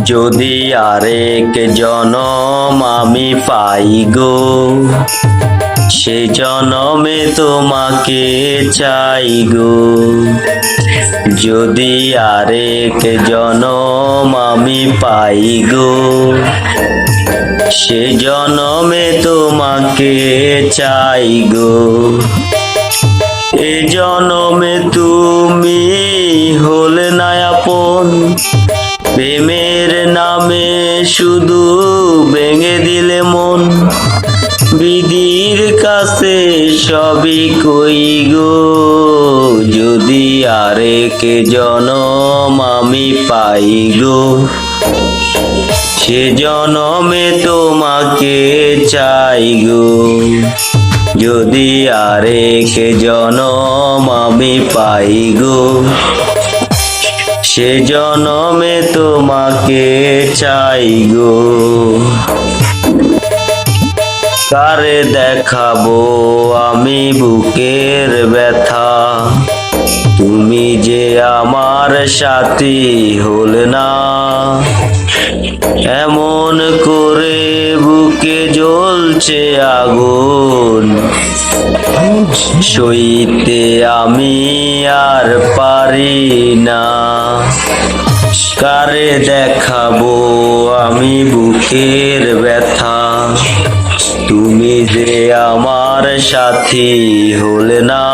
যদি আরেক জনম আমি পাই গো, সে জনমে তোমাকে চাই গো। যদি আরেক জনম আমি পাই গো, সে জনমে তোমাকে চাই গো। এ জনমে তুমি হলে না আপন, প্রেমের নামে শুধু ভেঙে দিলে মন। বিধির কাছে সবই কই গো, যদি আরেক জনম আমি পাই গো, সে জনমে তোমাকে চাই গো। যদি আরেক জনম আমি পাই গো, সে জনমে তোমাকে চাই গো। কারে দেখাবো আমি বুকের ব্যথা, তুমি যে আমার সাথী হলে না। এমন করে বুকে জ্বলছে আগুন, সইতে আমি আর পারি না। কারে দেখাবো আমি বুকের ব্যথা, তুমি যে আমার সাথী হলে না।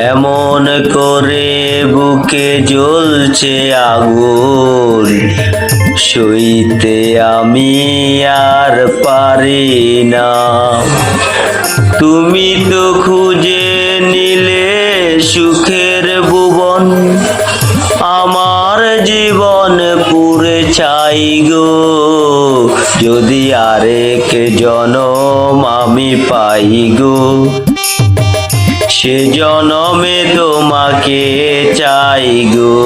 এমন করে বুকে জ্বলছে আগুন, সইতে আমি আর পারি না। তুমি তো খুঁজে নিলে সুখের ভুবন, আমার জীবন পুরে চাই গো। যদি আরেক জনম আমি পাই গো, সে জনমে তোমাকে চাই গো।